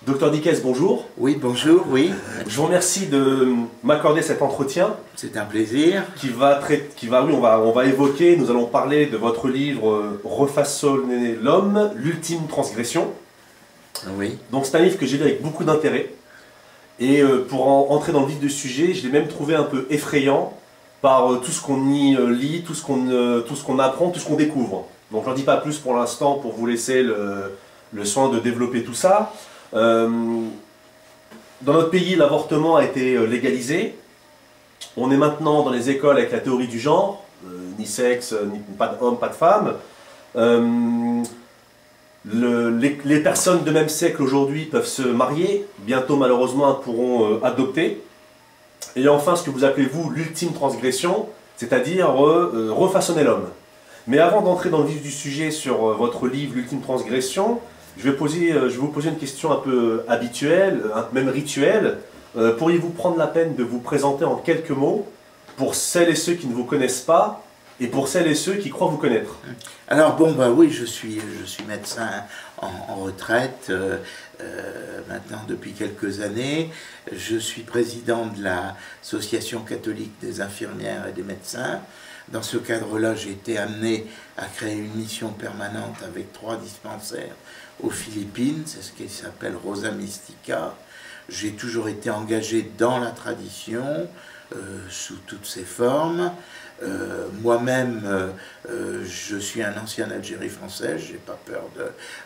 Docteur Dickès, bonjour. Oui, bonjour, oui. Je vous remercie de m'accorder cet entretien. C'est un plaisir. On va évoquer, nous allons parler de votre livre Refaçonner l'homme, l'ultime transgression. Oui. Donc c'est un livre que j'ai lu avec beaucoup d'intérêt. Et pour entrer dans le vif du sujet, je l'ai même trouvé un peu effrayant par tout ce qu'on y lit, tout ce qu'on apprend, tout ce qu'on découvre. Donc je n'en dis pas plus pour l'instant pour vous laisser le soin de développer tout ça. Dans notre pays, l'avortement a été légalisé. On est maintenant dans les écoles avec la théorie du genre, ni sexe, ni pas d'homme, pas de femme. Les personnes de même sexe aujourd'hui peuvent se marier, bientôt malheureusement pourront adopter. Et enfin, ce que vous appelez vous l'ultime transgression, c'est-à-dire refaçonner l'homme. Mais avant d'entrer dans le vif du sujet sur votre livre l'ultime transgression, je vais vous poser une question un peu habituelle, même rituelle. Pourriez-vous prendre la peine de vous présenter en quelques mots pour celles et ceux qui ne vous connaissent pas et pour celles et ceux qui croient vous connaître? Alors bon, bah oui, je suis médecin en retraite maintenant depuis quelques années. Je suis président de l'Association catholique des infirmières et des médecins. Dans ce cadre-là, j'ai été amené à créer une mission permanente avec 3 dispensaires aux Philippines, c'est ce qui s'appelle Rosa Mystica. J'ai toujours été engagé dans la tradition, sous toutes ses formes. Moi-même, je suis un ancien Algérie français, je n'ai pas peur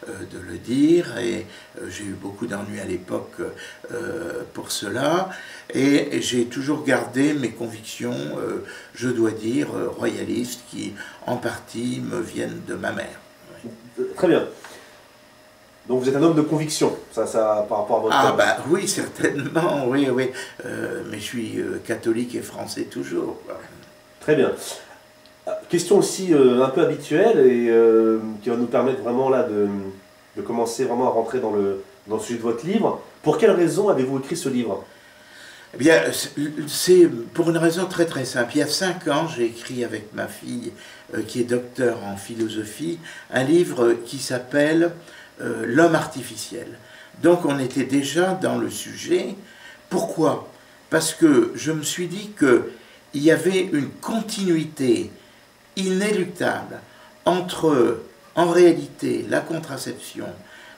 de le dire, et j'ai eu beaucoup d'ennuis à l'époque pour cela, et j'ai toujours gardé mes convictions, je dois dire, royalistes, qui en partie me viennent de ma mère. Très bien. Donc vous êtes un homme de conviction, ça par rapport à votre... Ah bah oui, certainement, oui, oui. Mais je suis catholique et français toujours. Très bien. Question aussi un peu habituelle et qui va nous permettre vraiment là de commencer vraiment à rentrer dans le sujet de votre livre. Pour quelle raison avez-vous écrit ce livre? Eh bien, c'est pour une raison très très simple. Il y a 5 ans, j'ai écrit avec ma fille, qui est docteur en philosophie, un livre qui s'appelle L'homme artificiel. Donc on était déjà dans le sujet. Pourquoi? Parce que je me suis dit qu'il y avait une continuité inéluctable entre, en réalité, la contraception,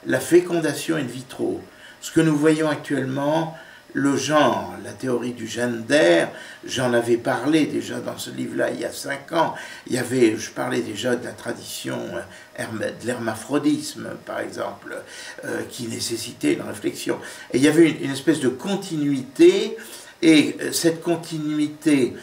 la fécondation in vitro, ce que nous voyons actuellement, le genre, la théorie du gender. J'en avais parlé déjà dans ce livre-là il y a 5 ans. Je parlais déjà de la tradition de l'hermaphrodisme, par exemple, qui nécessitait une réflexion. Et il y avait une espèce de continuité, et cette continuité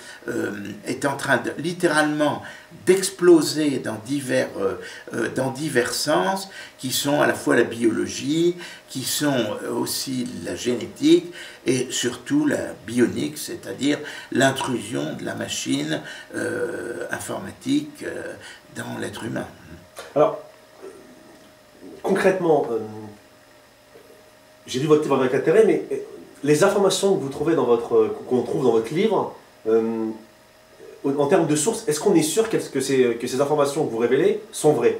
est en train littéralement d'exploser dans divers sens, qui sont à la fois la biologie, qui sont aussi la génétique, et surtout la bionique, c'est-à-dire l'intrusion de la machine informatique dans l'être humain. Alors, concrètement, j'ai lu votre livre avec intérêt, mais les informations que vous trouvez qu'on trouve dans votre livre, en termes de sources, est-ce qu'on est sûr que ces informations que vous révélez sont vraies?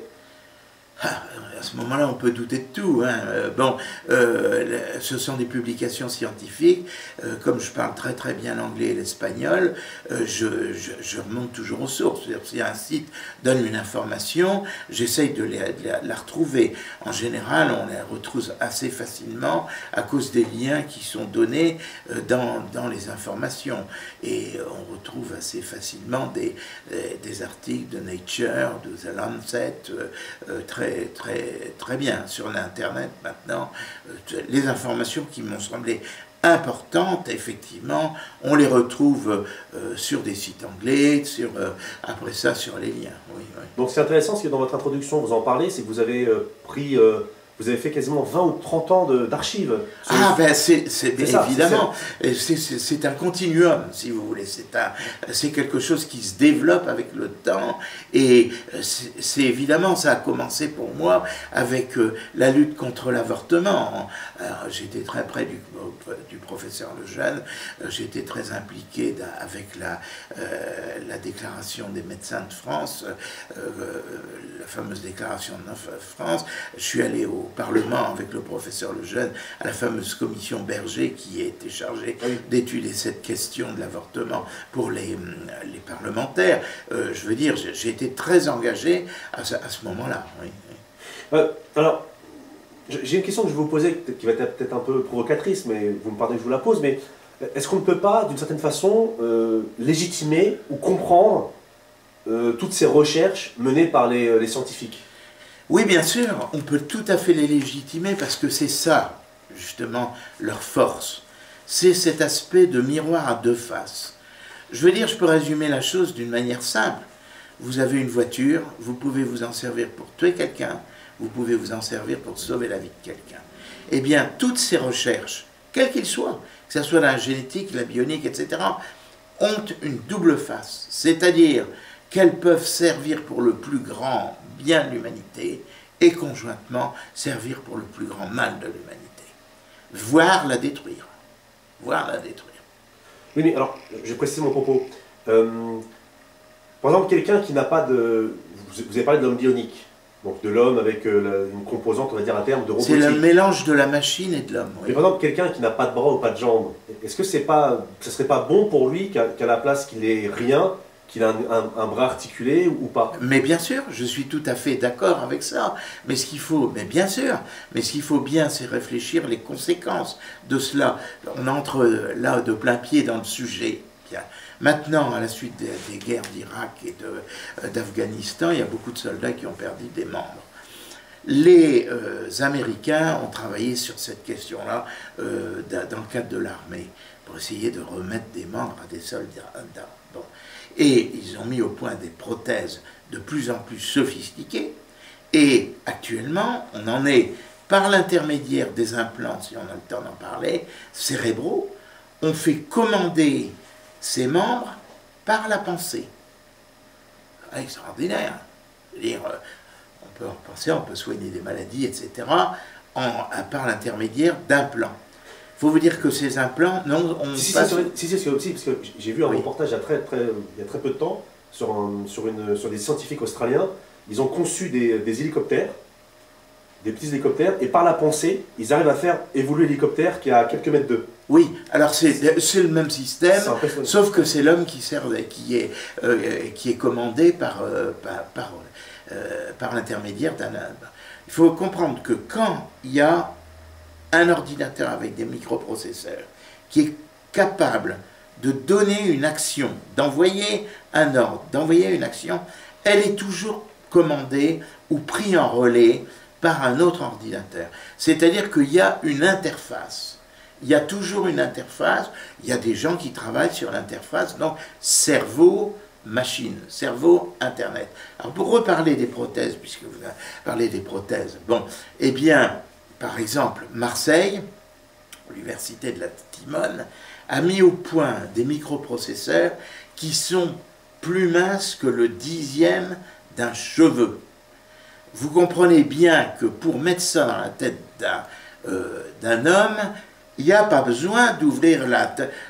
À ce moment-là, on peut douter de tout. Hein. Bon, ce sont des publications scientifiques. Comme je parle très très bien l'anglais et l'espagnol, je remonte toujours aux sources. Si un site donne une information, j'essaye de la retrouver. En général, on la retrouve assez facilement à cause des liens qui sont donnés dans les informations. Et on retrouve assez facilement des articles de Nature, de The Lancet, très bien sur l'Internet maintenant. Les informations qui m'ont semblé importantes, effectivement, on les retrouve sur des sites anglais, après ça sur les liens. Oui, oui. Donc c'est intéressant, parce que dans votre introduction, vous en parlez, c'est que vous avez vous avez fait quasiment 20 ou 30 ans d'archives. Ah ben c'est évidemment, c'est un continuum, si vous voulez, c'est quelque chose qui se développe avec le temps, et c'est évidemment, ça a commencé pour moi avec la lutte contre l'avortement. J'étais très près du professeur Lejeune, j'étais très impliqué avec la déclaration des médecins de France, la fameuse déclaration de France. Je suis allé au Parlement avec le professeur Lejeune, à la fameuse commission Berger qui a été chargée d'étudier cette question de l'avortement pour les parlementaires. Je veux dire, j'ai été très engagé à ce moment-là. Oui. Alors, j'ai une question que je vais vous poser, qui va être peut-être un peu provocatrice, mais vous me pardonnez que je vous la pose, mais est-ce qu'on ne peut pas, d'une certaine façon, légitimer ou comprendre toutes ces recherches menées par les scientifiques? Oui, bien sûr, on peut tout à fait les légitimer parce que c'est ça, justement, leur force. C'est cet aspect de miroir à deux faces. Je veux dire, je peux résumer la chose d'une manière simple. Vous avez une voiture, vous pouvez vous en servir pour tuer quelqu'un, vous pouvez vous en servir pour sauver la vie de quelqu'un. Eh bien, toutes ces recherches, quelles qu'elles soient, que ce soit la génétique, la bionique, etc., ont une double face. C'est-à-dire qu'elles peuvent servir pour le plus grand bien de l'humanité et conjointement servir pour le plus grand mal de l'humanité. Voire la détruire. Voire la détruire. Oui, mais alors, je précise mon propos. Par exemple, quelqu'un qui n'a pas de... Vous avez parlé de l'homme bionique, donc de l'homme avec une composante, on va dire à terme, de robotique. C'est le mélange de la machine et de l'homme. Oui. Mais par exemple, quelqu'un qui n'a pas de bras ou pas de jambes, est-ce que ce serait pas bon pour lui qu'à la place qu'il ait rien, qu'il a un bras articulé ou pas? Mais bien sûr, je suis tout à fait d'accord avec ça. Mais ce qu'il faut, mais bien sûr, mais ce qu'il faut bien, c'est réfléchir les conséquences de cela. On entre là de plein pied dans le sujet. Bien. Maintenant, à la suite des guerres d'Irak et d'Afghanistan, il y a beaucoup de soldats qui ont perdu des membres. Les Américains ont travaillé sur cette question-là dans le cadre de l'armée, pour essayer de remettre des membres à des soldats. Bon. Et ils ont mis au point des prothèses de plus en plus sophistiquées. Et actuellement, on en est, par l'intermédiaire des implants, si on a le temps d'en parler, cérébraux, on fait commander ces membres par la pensée. Extraordinaire. C'est-à-dire, on peut en penser, on peut soigner des maladies, etc., par l'intermédiaire d'implants. Il faut vous dire que ces implants, non, on si, passe... parce que j'ai vu un reportage il y a très peu de temps sur des scientifiques australiens. Ils ont conçu des hélicoptères, des petits hélicoptères, et par la pensée, ils arrivent à faire évoluer l'hélicoptère qui est à quelques mètres d'eux. Oui, alors c'est le même système, sauf que c'est l'homme qui est commandé par l'intermédiaire d'un... Il faut comprendre que quand il y a un ordinateur avec des microprocesseurs qui est capable de donner une action, d'envoyer un ordre, d'envoyer une action, elle est toujours commandée ou prise en relais par un autre ordinateur. C'est-à-dire qu'il y a une interface. Il y a toujours une interface. Il y a des gens qui travaillent sur l'interface, donc cerveau-machine, cerveau-internet. Alors pour reparler des prothèses, puisque vous avez parlé des prothèses, bon, eh bien, par exemple, Marseille, l'université de la Timone, a mis au point des microprocesseurs qui sont plus minces que le 10e d'un cheveu. Vous comprenez bien que pour mettre ça dans la tête d'un homme, il n'y a pas besoin d'ouvrir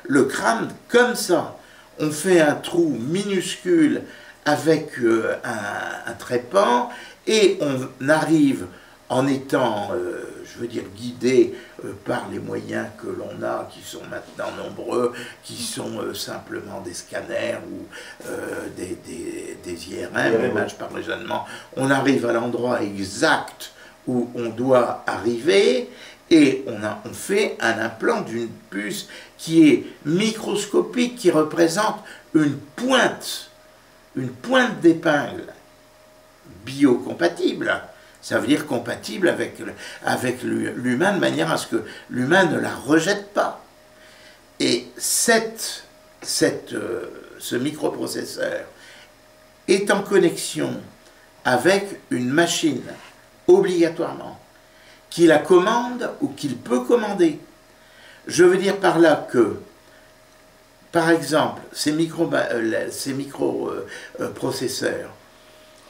le crâne comme ça. On fait un trou minuscule avec un trépan et on arrive en étant, je veux dire, guidé par les moyens que l'on a, qui sont maintenant nombreux, qui sont simplement des scanners ou des IRM, images par raisonnement. On arrive à l'endroit exact où on doit arriver et on fait un implant d'une puce qui est microscopique, qui représente une pointe d'épingle biocompatible. Ça veut dire compatible avec l'humain de manière à ce que l'humain ne la rejette pas. Et ce microprocesseur est en connexion avec une machine, obligatoirement, qui la commande ou qu'il peut commander. Je veux dire par là que, par exemple, ces microprocesseurs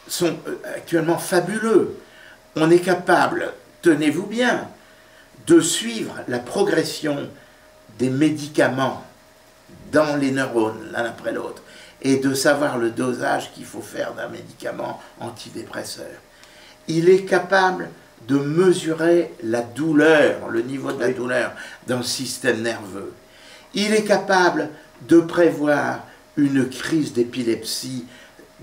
sont actuellement fabuleux. On est capable, tenez-vous bien, de suivre la progression des médicaments dans les neurones, l'un après l'autre, et de savoir le dosage qu'il faut faire d'un médicament antidépresseur. Il est capable de mesurer la douleur, le niveau de la douleur dans le système nerveux. Il est capable de prévoir une crise d'épilepsie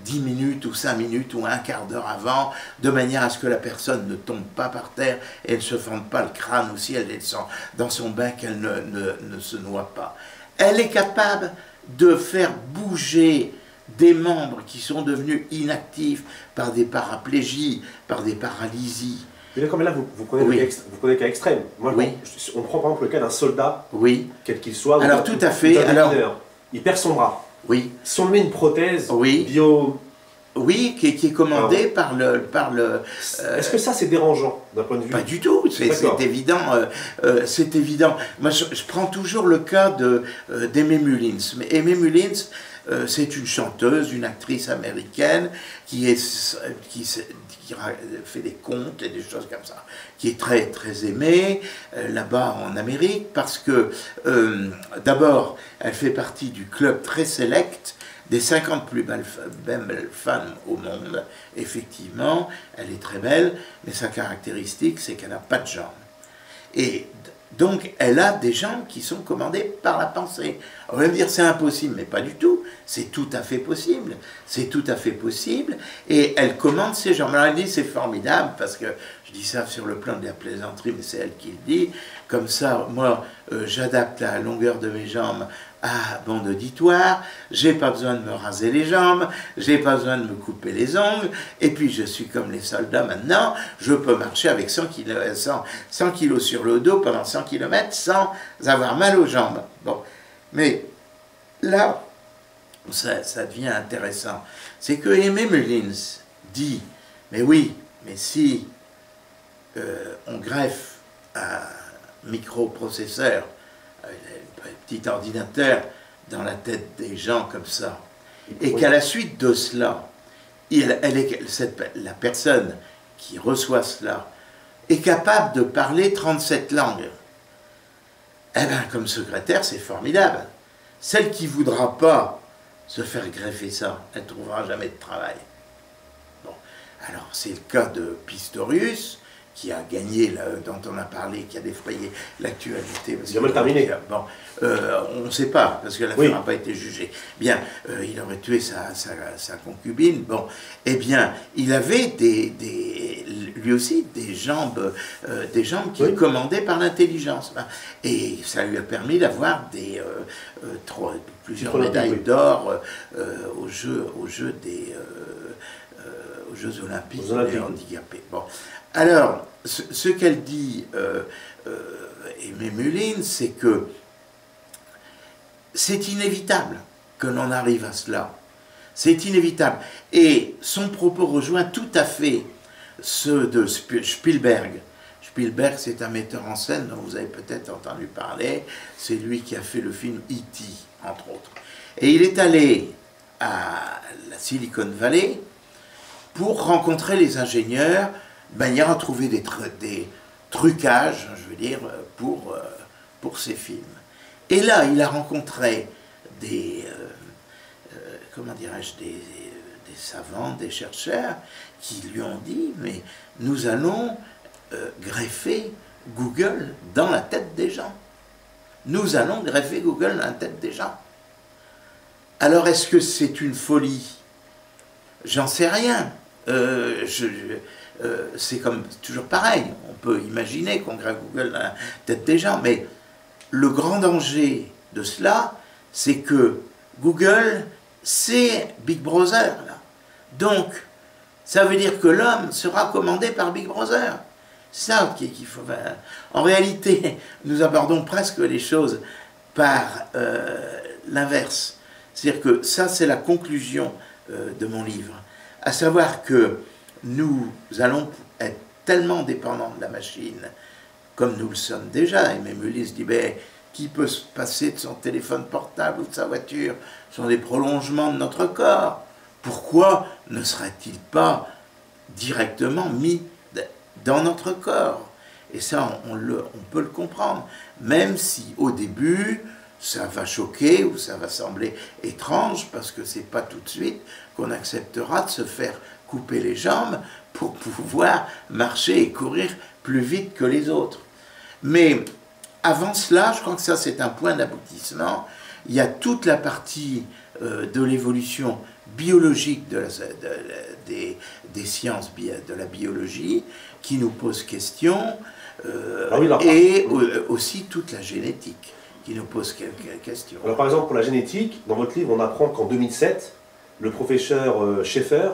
10 minutes ou 5 minutes ou un quart d'heure avant, de manière à ce que la personne ne tombe pas par terre et ne se fende pas le crâne, ou si elle est dans son bain, qu'elle ne se noie pas. Elle est capable de faire bouger des membres qui sont devenus inactifs par des paraplégies, par des paralysies. Mais là, comme là, vous prenez le cas extrême. Moi, on prend par exemple le cas d'un soldat, quel qu'il soit. Alors tout à fait. Alors, il perd son bras. Oui. Si on met une prothèse bio... Oui, qui est commandée par le... Est-ce que ça, c'est dérangeant d'un point de vue? Pas du tout, c'est évident. C'est évident. Moi, je prends toujours le cas d'Aimee Mullins. Mais Aimee Mullins, c'est une chanteuse, une actrice américaine qui fait des contes et des choses comme ça, qui est très, très aimée là-bas en Amérique, parce que, d'abord, elle fait partie du club très sélect des 50 plus belles femmes au monde. Effectivement, elle est très belle, mais sa caractéristique, c'est qu'elle n'a pas de jambes. Et donc, elle a des jambes qui sont commandées par la pensée. On va me dire, c'est impossible, mais pas du tout. C'est tout à fait possible. C'est tout à fait possible. Et elle commande ses jambes. Alors, elle dit, c'est formidable, parce que je dis ça sur le plan de la plaisanterie, mais c'est elle qui le dit. Comme ça, moi, j'adapte la longueur de mes jambes à mon auditoire, j'ai pas besoin de me raser les jambes, j'ai pas besoin de me couper les ongles, et puis je suis comme les soldats maintenant, je peux marcher avec 100 kilos sur le dos pendant 100 km sans avoir mal aux jambes. Bon, mais là, ça devient intéressant. C'est que Aimee Mullins dit, mais oui, mais si on greffe un microprocesseur, un petit ordinateur dans la tête des gens comme ça, et qu'à la suite de cela, la personne qui reçoit cela est capable de parler 37 langues, eh bien, comme secrétaire, c'est formidable. Celle qui ne voudra pas se faire greffer ça, elle ne trouvera jamais de travail. Bon, alors c'est le cas de Pistorius, qui a gagné, dont on a parlé, qui a défrayé l'actualité. Il a mal terminé. Bon, on ne sait pas, parce que l'affaire n'a pas été jugée. Bien, il aurait tué sa concubine. Bon, eh bien, il avait lui aussi des jambes qui étaient commandées par l'intelligence. Et ça lui a permis d'avoir plusieurs médailles d'or aux Jeux olympiques des handicapés. Bon. Alors, ce qu'elle dit, Aimee Mullins, c'est que c'est inévitable que l'on arrive à cela. C'est inévitable. Et son propos rejoint tout à fait ceux de Spielberg. Spielberg, c'est un metteur en scène dont vous avez peut-être entendu parler. C'est lui qui a fait le film E.T., entre autres. Et il est allé à la Silicon Valley pour rencontrer les ingénieurs, de manière à trouver des trucages, je veux dire, pour ces films. Et là, il a rencontré des savants, des chercheurs, qui lui ont dit, mais nous allons greffer Google dans la tête des gens. Nous allons greffer Google dans la tête des gens. Alors, est-ce que c'est une folie? J'en sais rien. C'est comme toujours pareil, on peut imaginer qu'on greffe Google dans la tête des gens, mais le grand danger de cela, c'est que Google, c'est Big Brother. Là. Donc, ça veut dire que l'homme sera commandé par Big Brother. C'est ça qu'il faut faire. En réalité, nous abordons presque les choses par l'inverse. C'est-à-dire que ça, c'est la conclusion de mon livre. À savoir que nous allons être tellement dépendants de la machine, comme nous le sommes déjà. Et même Ulysse dit, ben, qui peut se passer de son téléphone portable ou de sa voiture? Ce sont des prolongements de notre corps. Pourquoi ne serait-il pas directement mis dans notre corps? Et ça, on peut le comprendre. Même si, au début, ça va choquer ou ça va sembler étrange, parce que c'est pas tout de suite qu'on acceptera de se faire couper les jambes pour pouvoir marcher et courir plus vite que les autres. Mais avant cela, je crois que ça c'est un point d'aboutissement. Il y a toute la partie de l'évolution biologique des sciences de la biologie qui nous pose question, et aussi toute la génétique qui nous pose quelques questions. Alors par exemple pour la génétique, dans votre livre on apprend qu'en 2007, le professeur Schaeffer,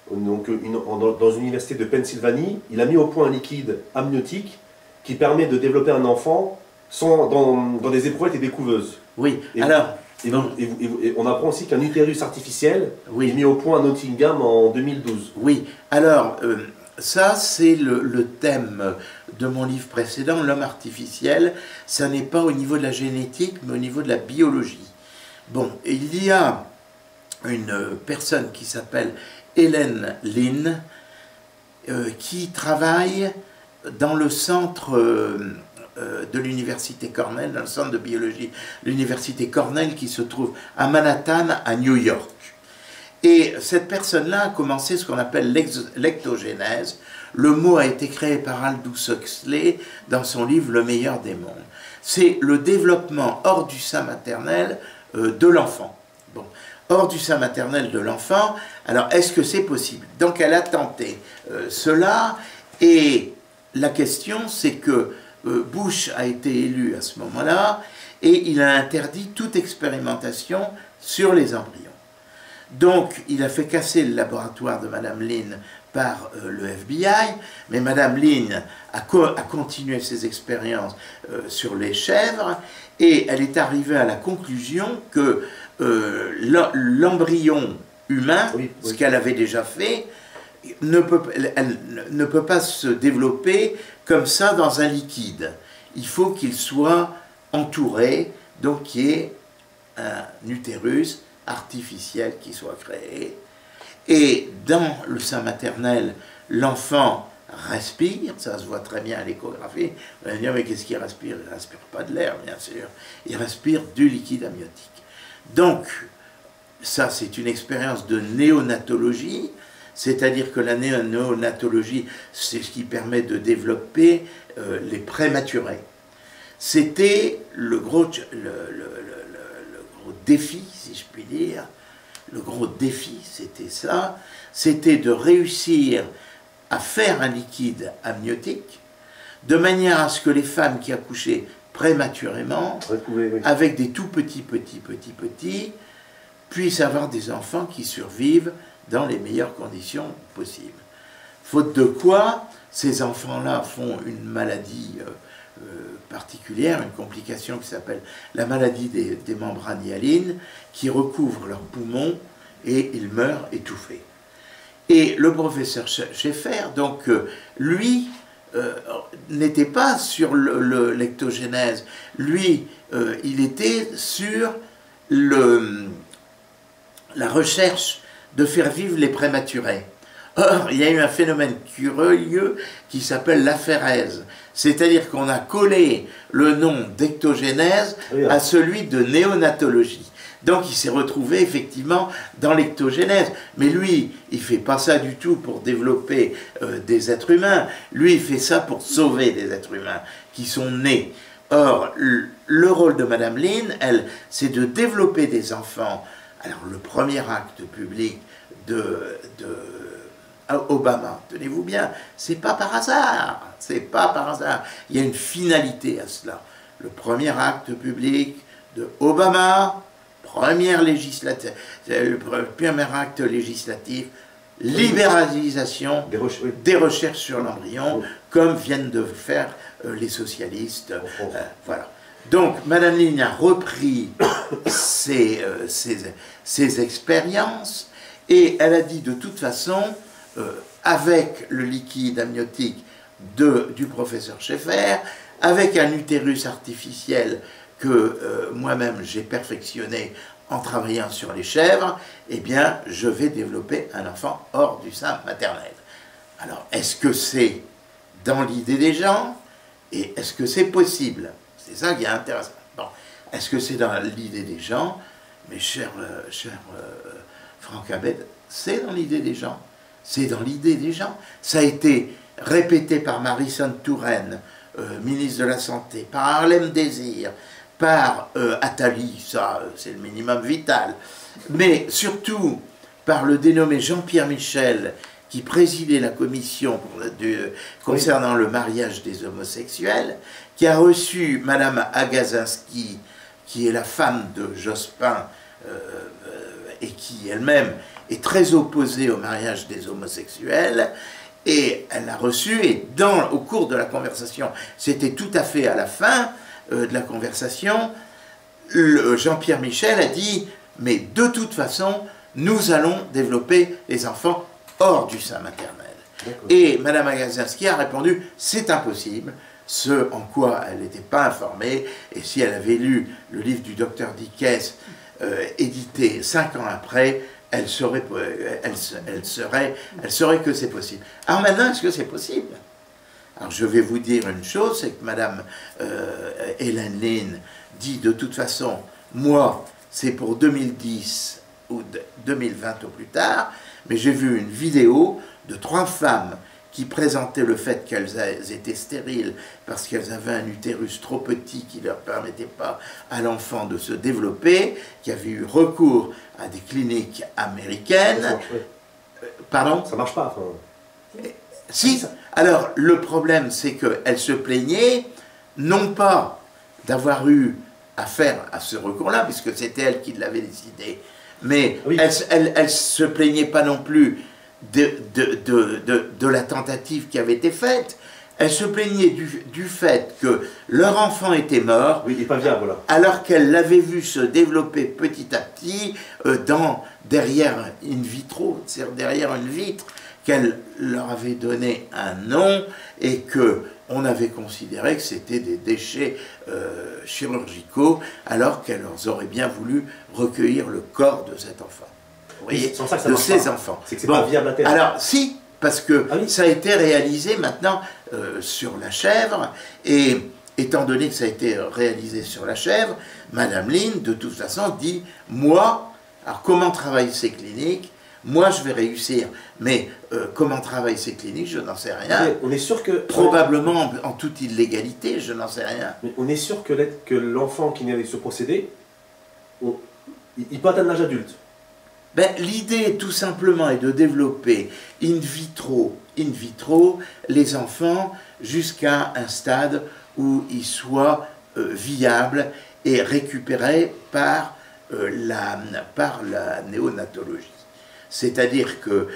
donc dans une université de Pennsylvanie, il a mis au point un liquide amniotique qui permet de développer un enfant dans des éprouvettes et des couveuses. Oui, et alors... Et on apprend aussi qu'un utérus artificiel est mis au point à Nottingham en 2012. Oui, alors ça c'est le thème de mon livre précédent, l'homme artificiel. Ça n'est pas au niveau de la génétique, mais au niveau de la biologie. Bon, il y a une personne qui s'appelle Helen Lynn, qui travaille dans le centre de l'université Cornell, dans le centre de biologie, l'université Cornell qui se trouve à Manhattan, à New York. Et cette personne-là a commencé ce qu'on appelle l'ectogénèse. Le mot a été créé par Aldous Huxley dans son livre Le meilleur des mondes. C'est le développement hors du sein maternel de l'enfant. Bon, hors du sein maternel de l'enfant, alors est-ce que c'est possible? Donc elle a tenté cela, et la question c'est que Bush a été élu à ce moment-là, et il a interdit toute expérimentation sur les embryons. Donc, il a fait casser le laboratoire de Madame Lynn par le FBI, mais Madame Lynn a continué ses expériences sur les chèvres, et elle est arrivée à la conclusion que l'embryon humain, ce qu'elle avait déjà fait, elle ne peut pas se développer comme ça dans un liquide. Il faut qu'il soit entouré, donc qu'il y ait un utérus artificiel qui soit créé. Et dans le sein maternel, l'enfant respire, ça se voit très bien à l'échographie. On va dire, mais qu'est-ce qu'il respire? Il ne respire pas de l'air, bien sûr. Il respire du liquide amniotique. Donc, ça, c'est une expérience de néonatologie. C'est-à-dire que la néonatologie, c'est ce qui permet de développer les prématurés. C'était le gros défi, si je puis dire. Le gros défi, c'était ça. C'était de réussir à faire un liquide amniotique de manière à ce que les femmes qui accouchaient prématurément, avec des tout petits, puissent avoir des enfants qui survivent dans les meilleures conditions possibles. Faute de quoi, ces enfants-là font une maladie particulière, une complication qui s'appelle la maladie des membranes hyalines, qui recouvre leurs poumons et ils meurent étouffés. Et le professeur Schaeffer, donc, lui, n'était pas sur l'ectogénèse. Lui, il était sur la recherche de faire vivre les prématurés. Or, il y a eu un phénomène curieux qui s'appelle l'aphérèse. C'est-à-dire qu'on a collé le nom d'ectogénèse à celui de néonatologie. Donc il s'est retrouvé effectivement dans l'ectogénèse. Mais lui, il ne fait pas ça du tout pour développer des êtres humains. Lui, il fait ça pour sauver des êtres humains qui sont nés. Or, le rôle de Madame Lynn, elle, c'est de développer des enfants. Alors, le premier acte public de Obama, tenez-vous bien, c'est pas par hasard, c'est pas par hasard. Il y a une finalité à cela. Le premier acte public de Obama, le premier acte législatif, libéralisation des recherches sur l'embryon, comme viennent de faire les socialistes. Voilà. Donc, Madame Lynn a repris ces expériences, et elle a dit de toute façon, avec le liquide amniotique du professeur Schaeffer, avec un utérus artificiel que moi-même j'ai perfectionné en travaillant sur les chèvres, eh bien, je vais développer un enfant hors du sein maternel. Alors, est-ce que c'est dans l'idée des gens, et est-ce que c'est possible? C'est ça qui est intéressant. Bon, est-ce que c'est dans l'idée des gens? Mais cher Franck Abed, c'est dans l'idée des gens. c'est dans l'idée des gens. Ça a été répété par Marisol Touraine, ministre de la Santé, par Harlem Désir, par Attali, ça c'est le minimum vital, mais surtout par le dénommé Jean-Pierre Michel, qui présidait la commission concernant le mariage des homosexuels, qui a reçu Madame Agazinski, qui est la femme de Jospin, et qui elle-même est très opposée au mariage des homosexuels, et elle l'a reçu, et au cours de la conversation, c'était tout à fait à la fin de la conversation, Jean-Pierre Michel a dit « mais de toute façon, nous allons développer les enfants hors du sein maternel ». Et Madame Agazinski a répondu « c'est impossible », ce en quoi elle n'était pas informée, et si elle avait lu le livre du docteur Dickès, édité 5 ans après, elle saurait que c'est possible. Alors maintenant, est-ce que c'est possible? Alors je vais vous dire une chose, c'est que Madame Hélène Lynn dit de toute façon, moi, c'est pour 2010 ou 2020 au plus tard, mais j'ai vu une vidéo de 3 femmes qui présentaient le fait qu'elles étaient stériles parce qu'elles avaient un utérus trop petit qui ne leur permettait pas à l'enfant de se développer, qui avaient eu recours à des cliniques américaines. Pardon? Ça marche pas. Si. Alors, le problème, c'est qu'elles se plaignaient, non pas d'avoir eu affaire à ce recours-là, puisque c'était elles qui l'avaient décidé, mais oui. Elles ne se plaignaient pas non plus de la tentative qui avait été faite. Elles se plaignaient du fait que leur enfant était mort, oui, il n'est pas viable, voilà. Alors qu'elles l'avaient vu se développer petit à petit derrière in vitro, c'est-à-dire derrière une vitre, qu'elle leur avait donné un nom et qu'on avait considéré que c'était des déchets chirurgicaux, alors qu'elles auraient bien voulu recueillir le corps de cet enfant. Vous voyez, de ces enfants. C'est que c'est pas viable à terme. Alors, si, parce que ça a été réalisé maintenant sur la chèvre, et étant donné que ça a été réalisé sur la chèvre, Madame Lynn, de toute façon, dit, moi, alors comment travaillent ces cliniques? Moi, je vais réussir, mais comment travaillent ces cliniques, je n'en sais rien. On est sûr que... Probablement en toute illégalité, je n'en sais rien. Mais on est sûr que l'enfant qui naît avec ce procédé, il peut atteindre l'âge adulte. Ben, l'idée, tout simplement, est de développer in vitro les enfants jusqu'à un stade où ils soient viables et récupérés par la néonatologie. C'est-à-dire que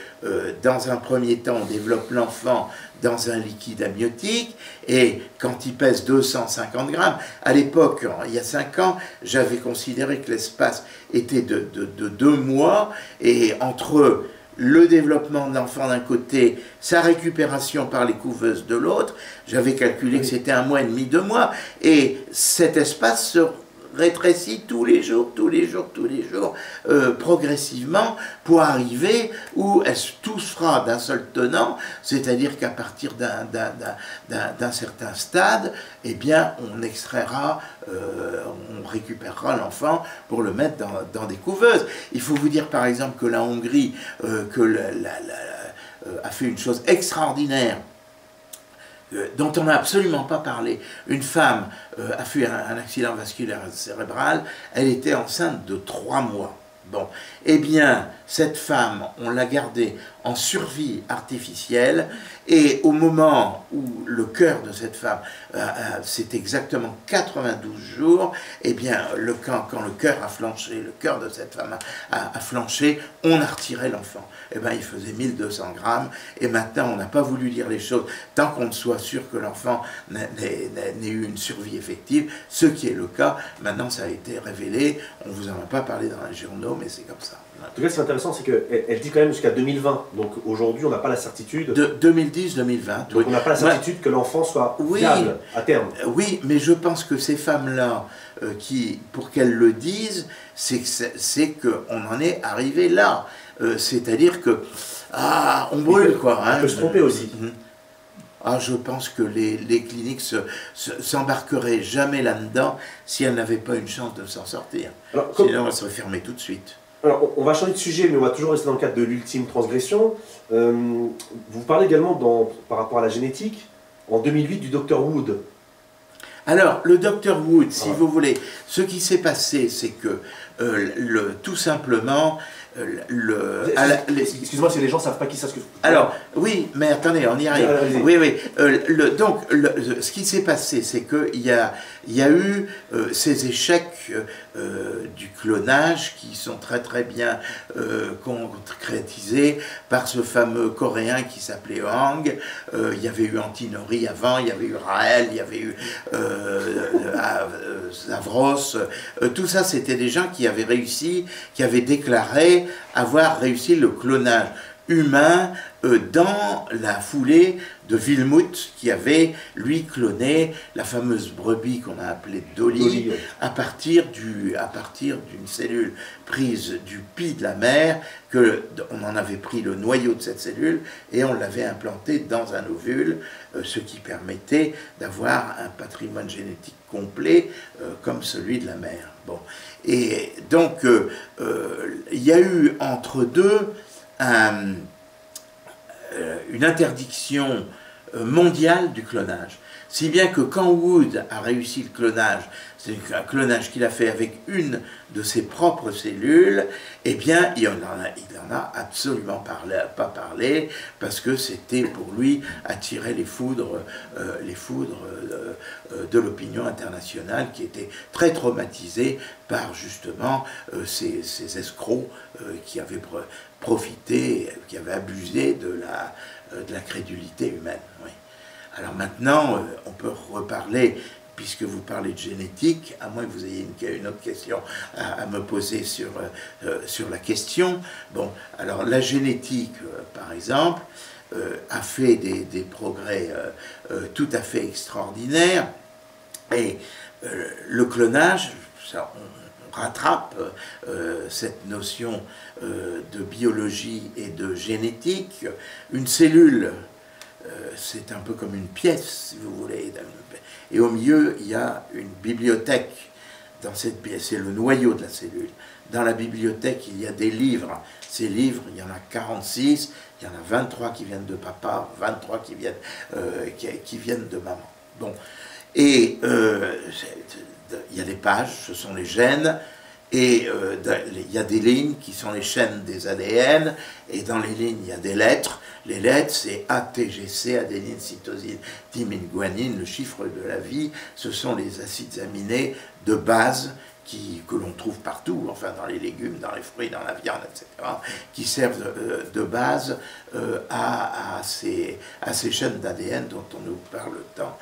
dans un premier temps, on développe l'enfant dans un liquide amniotique, et quand il pèse 250 grammes, à l'époque, il y a 5 ans, j'avais considéré que l'espace était de 2 mois, et entre le développement de l'enfant d'un côté, sa récupération par les couveuses de l'autre, j'avais calculé que c'était 1 mois et demi, 2 mois, et cet espace se rétrécit tous les jours, progressivement, pour arriver où tout se fera d'un seul tenant, c'est-à-dire qu'à partir d'un certain stade, eh bien, on extraira, on récupérera l'enfant pour le mettre dans des couveuses. Il faut vous dire par exemple que la Hongrie a fait une chose extraordinaire, dont on n'a absolument pas parlé. Une femme a fait un accident vasculaire cérébral, elle était enceinte de 3 mois. Bon, eh bien, cette femme, on l'a gardée en survie artificielle, et au moment où le cœur de cette femme, c'est exactement 92 jours, eh bien, quand le cœur a flanché, le cœur de cette femme a flanché, on a retiré l'enfant. Eh bien, il faisait 1200 grammes, et maintenant, on n'a pas voulu dire les choses tant qu'on ne soit sûr que l'enfant n'ait eu une survie effective, ce qui est le cas. Maintenant, ça a été révélé, on ne vous en a pas parlé dans les journaux, mais c'est comme ça. En tout cas, ce qui est intéressant, c'est qu'elle dit quand même jusqu'à 2020. Donc aujourd'hui, on n'a pas la certitude. De 2010-2020. Donc on n'a pas la certitude que l'enfant soit viable à terme. Oui, mais je pense que ces femmes-là, pour qu'elles le disent, c'est qu'on en est arrivé là. C'est-à-dire que, on brûle, quoi. On peut se tromper aussi. Je pense que les cliniques s'embarqueraient jamais là-dedans si elles n'avaient pas une chance de s'en sortir. Sinon, elles seraient fermées tout de suite. Alors, on va changer de sujet, mais on va toujours rester dans le cadre de l'ultime transgression. Vous parlez également, par rapport à la génétique, en 2008, du docteur Wood. Alors, le docteur Wood, si vous voulez, ce qui s'est passé, c'est que, tout simplement, excuse-moi si les gens ne savent pas qui ça. Alors, oui, mais attendez, on y arrive. Oui, oui. Donc, ce qui s'est passé, c'est qu'il y a eu ces échecs du clonage qui sont très très bien concrétisés par ce fameux Coréen qui s'appelait Hang. Il y avait eu Antinori avant, il y avait eu Raël, il y avait eu Zavros. Tout ça, c'était des gens qui avaient réussi, qui avaient déclaré avoir réussi le clonage humain dans la foulée de Wilmuth qui avait, lui, cloné la fameuse brebis qu'on a appelée Dolly à partir d'une cellule prise du pis de la mère, on en avait pris le noyau de cette cellule et on l'avait implanté dans un ovule, ce qui permettait d'avoir un patrimoine génétique complet comme celui de la mère. Bon. Et donc, il y a eu entre deux une interdiction mondiale du clonage. Si bien que quand Wood a réussi le clonage, c'est un clonage qu'il a fait avec une de ses propres cellules, eh bien, il en a absolument pas parlé, parce que c'était pour lui attirer les foudres de l'opinion internationale, qui était très traumatisée par justement ces escrocs qui avaient profité, qui avaient abusé de la crédulité humaine. Oui. Alors maintenant, on peut reparler, puisque vous parlez de génétique, à moins que vous ayez une autre question à me poser sur la question. Bon, alors la génétique, par exemple, a fait des progrès tout à fait extraordinaires, et le clonage, ça, on rattrape cette notion de biologie et de génétique. Une cellule, c'est un peu comme une pièce, si vous voulez, et au milieu, il y a une bibliothèque. Dans cette pièce, c'est le noyau de la cellule. Dans la bibliothèque, il y a des livres. Ces livres, il y en a 46, il y en a 23 qui viennent de papa, 23 qui viennent de maman. Bon. Et il y a des pages, ce sont les gènes, et il y a des lignes qui sont les chaînes des ADN, et dans les lignes, il y a des lettres. Les lettres, c'est ATGC, adénine, cytosine, thymine, guanine, le chiffre de la vie. Ce sont les acides aminés de base que l'on trouve partout, enfin dans les légumes, dans les fruits, dans la viande, etc., qui servent de base à ces chaînes d'ADN dont on nous parle tant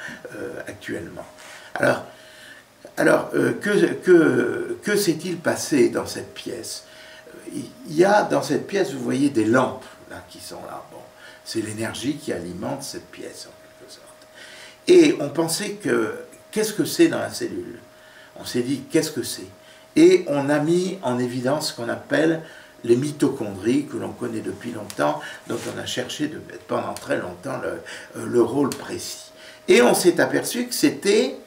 actuellement. Alors, que s'est-il passé dans cette pièce? Il y a dans cette pièce, vous voyez, des lampes là, qui sont là. Bon, c'est l'énergie qui alimente cette pièce, en quelque sorte. Et on pensait que, qu'est-ce que c'est dans la cellule? On s'est dit, qu'est-ce que c'est? Et on a mis en évidence ce qu'on appelle les mitochondries, que l'on connaît depuis longtemps, dont on a cherché pendant très longtemps le rôle précis. Et on s'est aperçu que c'était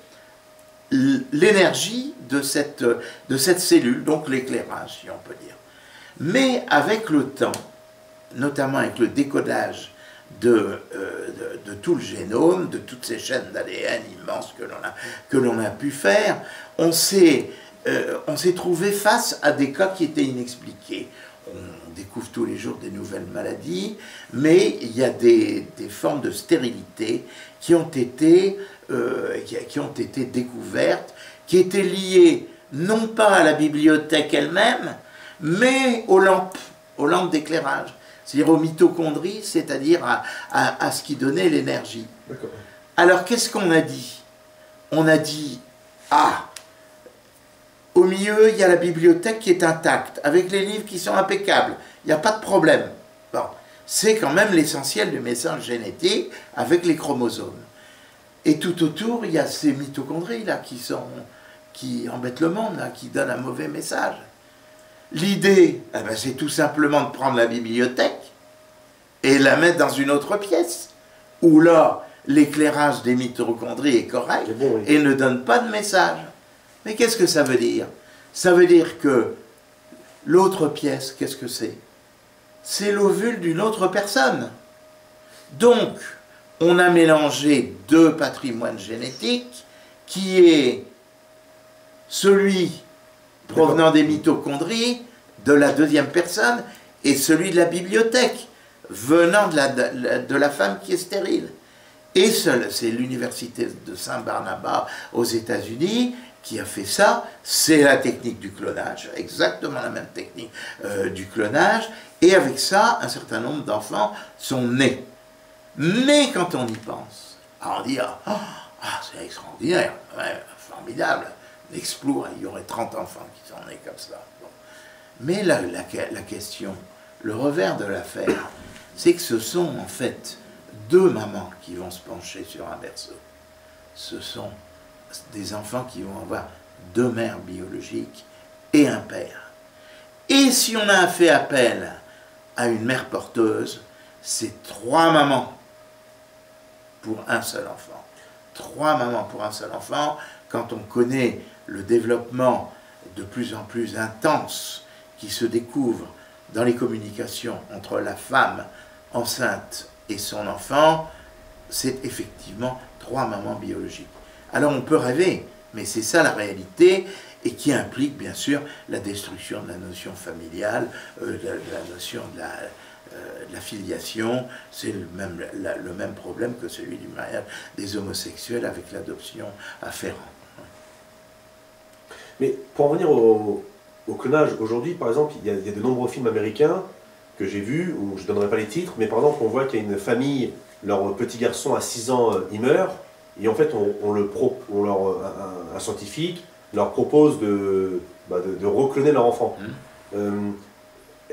l'énergie de cette cellule, donc l'éclairage, si on peut dire. Mais avec le temps, notamment avec le décodage de tout le génome, de toutes ces chaînes d'ADN immenses que l'on a pu faire, on s'est trouvé face à des cas qui étaient inexpliqués. On découvre tous les jours des nouvelles maladies, mais il y a des formes de stérilité qui ont été découvertes, qui étaient liées non pas à la bibliothèque elle-même, mais aux lampes d'éclairage, c'est-à-dire aux mitochondries, c'est-à-dire à ce qui donnait l'énergie. Alors qu'est-ce qu'on a dit? On a dit, au milieu, il y a la bibliothèque qui est intacte, avec les livres qui sont impeccables, il n'y a pas de problème. Bon, c'est quand même l'essentiel du message génétique avec les chromosomes. Et tout autour, il y a ces mitochondries là qui embêtent le monde, là, qui donnent un mauvais message. L'idée, c'est tout simplement de prendre la bibliothèque et la mettre dans une autre pièce, où là, l'éclairage des mitochondries est correct et ne donne pas de message. Mais qu'est-ce que ça veut dire? Ça veut dire que L'autre pièce, qu'est-ce que c'est? C'est l'ovule d'une autre personne. Donc, on a mélangé deux patrimoines génétiques, qui est celui provenant des mitochondries de la deuxième personne et celui de la bibliothèque venant de la femme qui est stérile. Et c'est l'université de Saint-Barnabas aux États-Unis qui a fait ça. C'est la technique du clonage, exactement la même technique du clonage. Et avec ça, un certain nombre d'enfants sont nés. Mais quand on y pense, on dit c'est extraordinaire, ouais, formidable, l'exploit, il y aurait 30 enfants qui sont nés comme ça. Bon. Mais la question, le revers de l'affaire, c'est que ce sont en fait deux mamans qui vont se pencher sur un berceau. Ce sont des enfants qui vont avoir deux mères biologiques et un père. Et si on a fait appel à une mère porteuse, c'est trois mamans pour un seul enfant. Trois mamans pour un seul enfant, quand on connaît le développement de plus en plus intense qui se découvre dans les communications entre la femme enceinte et son enfant, c'est effectivement trois mamans biologiques. Alors on peut rêver, mais c'est ça la réalité, et qui implique bien sûr la destruction de la notion familiale, la notion de la filiation. C'est le même problème que celui du mariage des homosexuels avec l'adoption afférente. Mais pour en revenir au clonage, aujourd'hui par exemple, il y a de nombreux films américains que j'ai vus, où je ne donnerai pas les titres, mais par exemple on voit qu'il y a une famille, leur petit garçon à 6 ans, il meurt, et en fait un scientifique leur propose de recloner leur enfant.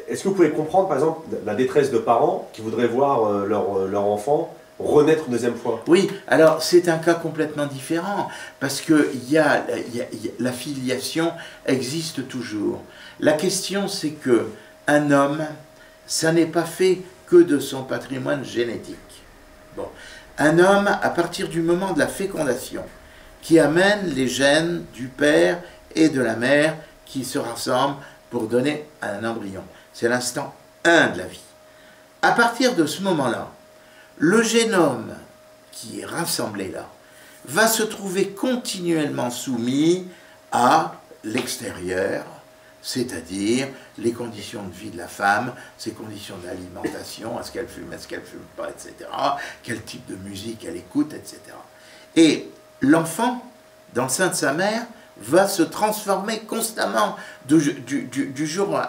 Est-ce que vous pouvez comprendre, par exemple, la détresse de parents qui voudraient voir leur enfant renaître une deuxième fois? Oui, alors c'est un cas complètement différent, parce que la filiation existe toujours. La question, c'est que un homme, ça n'est pas fait que de son patrimoine génétique. Bon. Un homme, à partir du moment de la fécondation, qui amène les gènes du père et de la mère qui se rassemblent pour donner un embryon. C'est l'instant 1 de la vie. À partir de ce moment-là, le génome qui est rassemblé là va se trouver continuellement soumis à l'extérieur, c'est-à-dire les conditions de vie de la femme, ses conditions d'alimentation, est-ce qu'elle fume, est-ce qu'elle ne fume pas, etc., quel type de musique elle écoute, etc. Et l'enfant, dans le sein de sa mère, va se transformer constamment du jour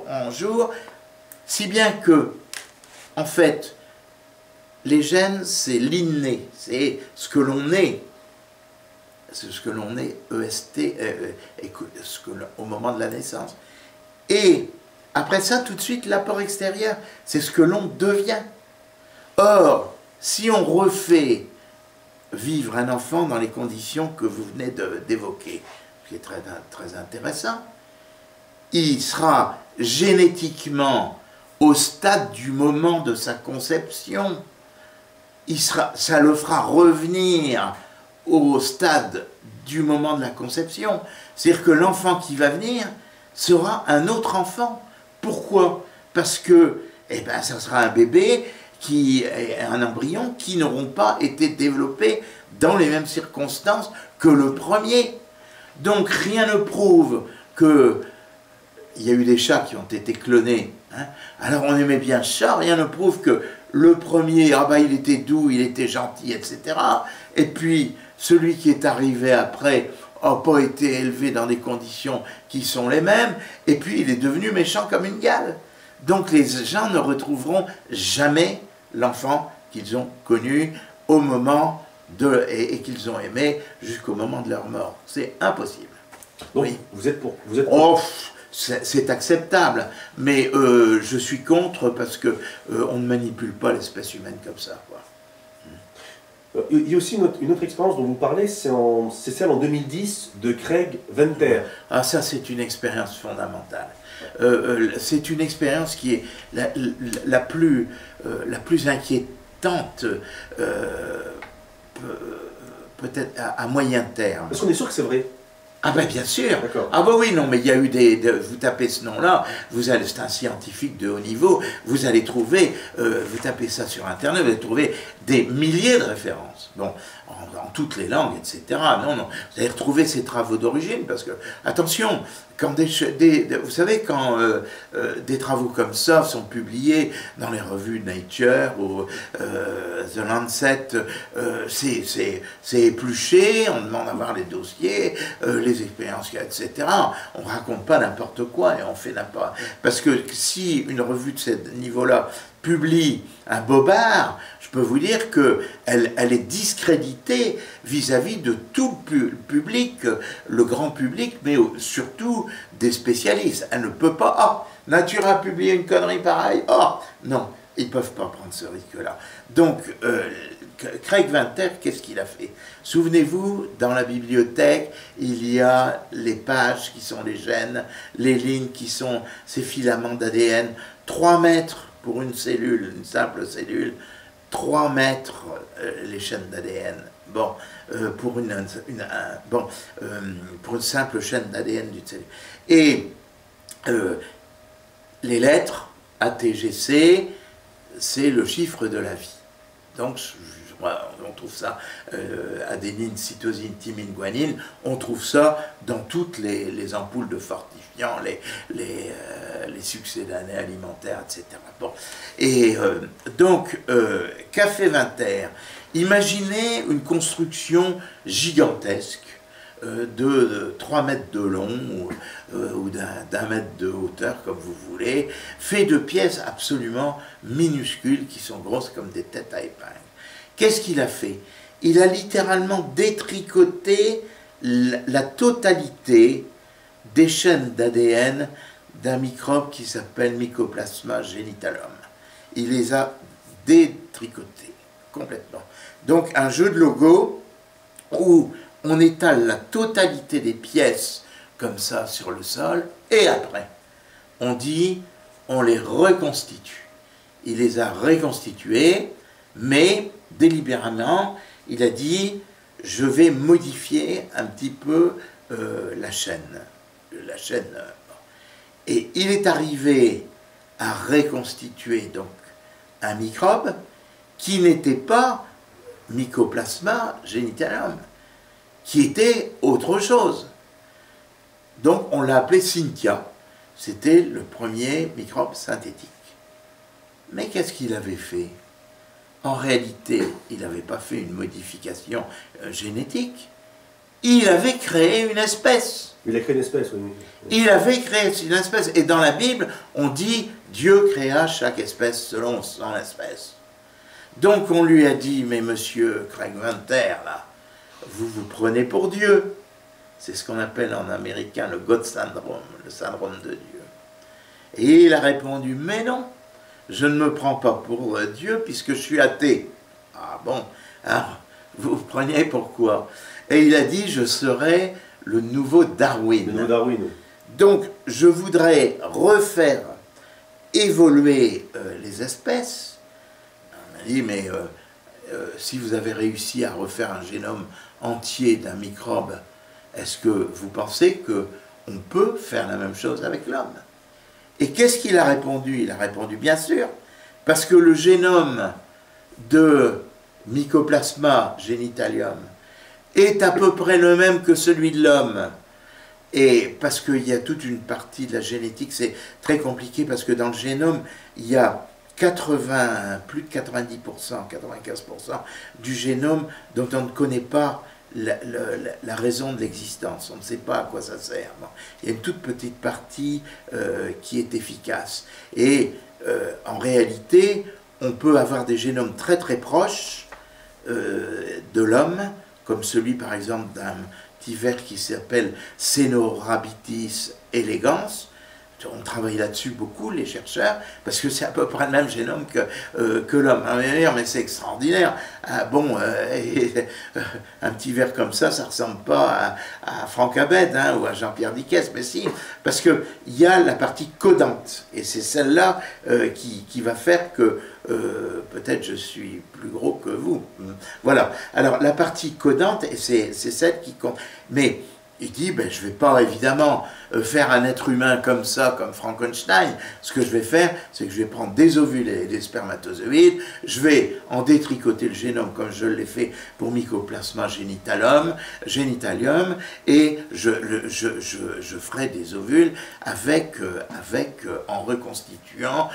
en jour, si bien que, en fait, les gènes, c'est l'inné, c'est ce que l'on est. C'est ce que l'on est, EST, au moment de la naissance. Et après ça, tout de suite, l'apport extérieur, c'est ce que l'on devient. Or, si on refait vivre un enfant dans les conditions que vous venez d'évoquer, ce qui est très, très intéressant, il sera génétiquement au stade du moment de sa conception, ça le fera revenir au stade du moment de la conception. C'est-à-dire que l'enfant qui va venir sera un autre enfant. Pourquoi? Parce que ça sera un bébé, un embryon qui n'auront pas été développés dans les mêmes circonstances que le premier. Donc rien ne prouve que il y a eu des chats qui ont été clonés. Hein. Alors on aimait bien ce chat, rien ne prouve que le premier, il était doux, il était gentil, etc. Et puis celui qui est arrivé après n'a pas été élevé dans des conditions qui sont les mêmes, et puis il est devenu méchant comme une gale. Donc les gens ne retrouveront jamais l'enfant qu'ils ont connu au moment et qu'ils ont aimé jusqu'au moment de leur mort. C'est impossible. Donc, oui. Vous êtes pour... C'est acceptable, mais je suis contre parce que on ne manipule pas l'espèce humaine comme ça, quoi. Il y a aussi une autre expérience dont vous parlez, c'est celle en 2010 de Craig Venter. Ah, ça c'est une expérience fondamentale. C'est une expérience qui est la plus inquiétante, peut-être à moyen terme. Est-ce qu'on est sûr que c'est vrai? Ah ben bien sûr. Ah ben oui, non, mais il y a eu vous tapez ce nom-là, c'est un scientifique de haut niveau, vous allez trouver, vous tapez ça sur Internet, vous allez trouver des milliers de références. Bon, en toutes les langues, etc. Non, non, vous allez retrouver ces travaux d'origine, parce que, attention, quand vous savez, quand des travaux comme ça sont publiés dans les revues Nature ou The Lancet, c'est épluché, on demande à voir les dossiers, les expériences, etc. On raconte pas n'importe quoi et on fait n'importe... Parce que si une revue de ce niveau-là publie un bobard, je peux vous dire qu'elle est discréditée vis-à-vis de tout le public, le grand public, mais surtout des spécialistes. Elle ne peut pas... Ah, Nature a publié une connerie pareille. Oh, non, ils ne peuvent pas prendre ce risque-là. Donc, Craig Venter, qu'est-ce qu'il a fait? Souvenez-vous, dans la bibliothèque, il y a les pages qui sont les gènes, les lignes qui sont ces filaments d'ADN, 3 mètres pour une cellule, une simple cellule, 3 mètres les chaînes d'ADN. Bon, pour une simple chaîne d'ADN d'une cellule. Et les lettres ATGC, c'est le chiffre de la vie. Donc, on trouve ça, adénine, cytosine, thymine, guanine, on trouve ça dans toutes les ampoules de fortifiants, les succédanés alimentaires, etc. Bon. Et donc, qu'a fait Venter? Imaginez une construction gigantesque de 3 mètres de long ou d'un mètre de hauteur, comme vous voulez, fait de pièces absolument minuscules qui sont grosses comme des têtes à épingle. Qu'est-ce qu'il a fait? Il a littéralement détricoté la totalité des chaînes d'ADN d'un microbe qui s'appelle Mycoplasma genitalum. Il les a détricotés complètement. Donc un jeu de logo où on étale la totalité des pièces comme ça sur le sol, et après, on dit, on les reconstitue. Il les a reconstituées, mais délibérément, il a dit, je vais modifier un petit peu la chaîne. Et il est arrivé à reconstituer donc un microbe qui n'était pas Mycoplasma genitalum, qui était autre chose. Donc on l'a appelé Cynthia. C'était le premier microbe synthétique. Mais qu'est-ce qu'il avait fait? En réalité, il n'avait pas fait une modification génétique. Il avait créé une espèce. Il a créé une espèce, oui. Il avait créé une espèce. Et dans la Bible, on dit Dieu créa chaque espèce selon son espèce. Donc on lui a dit, mais monsieur Craig Venter, là, vous vous prenez pour Dieu. C'est ce qu'on appelle en américain le God Syndrome, le syndrome de Dieu. Et il a répondu, mais non, je ne me prends pas pour Dieu puisque je suis athée. Ah bon, alors, vous vous preniez pourquoi? Et il a dit, je serai le nouveau Darwin. Le nouveau Darwin. Donc, je voudrais refaire évoluer les espèces. On a dit, mais si vous avez réussi à refaire un génome entier d'un microbe, est-ce que vous pensez qu'on peut faire la même chose avec l'homme? Et qu'est-ce qu'il a répondu? Il a répondu, bien sûr, parce que le génome de Mycoplasma genitalium est à peu près le même que celui de l'homme. Et parce qu'il y a toute une partie de la génétique, c'est très compliqué, parce que dans le génome, il y a plus de 90%, 95% du génome dont on ne connaît pas la raison de l'existence. On ne sait pas à quoi ça sert. Bon. Il y a une toute petite partie qui est efficace. Et en réalité, on peut avoir des génomes très très proches de l'homme, comme celui par exemple d'un petit ver qui s'appelle Caenorhabditis elegans. On travaille là-dessus beaucoup, les chercheurs, parce que c'est à peu près le même génome que l'homme. Mais c'est extraordinaire. Ah, bon, un petit ver comme ça ne ressemble pas à Franck Abed hein, ou à Jean-Pierre Dickès, mais si, parce qu'il y a la partie codante, et c'est celle-là qui va faire que peut-être je suis plus gros que vous. Voilà. Alors, la partie codante, c'est celle qui compte. Mais il dit, ben, je ne vais pas évidemment faire un être humain comme ça, comme Frankenstein. Ce que je vais faire, c'est que je vais prendre des ovules et des spermatozoïdes, je vais en détricoter le génome comme je l'ai fait pour Mycoplasma genitalium, et je ferai des ovules en reconstituant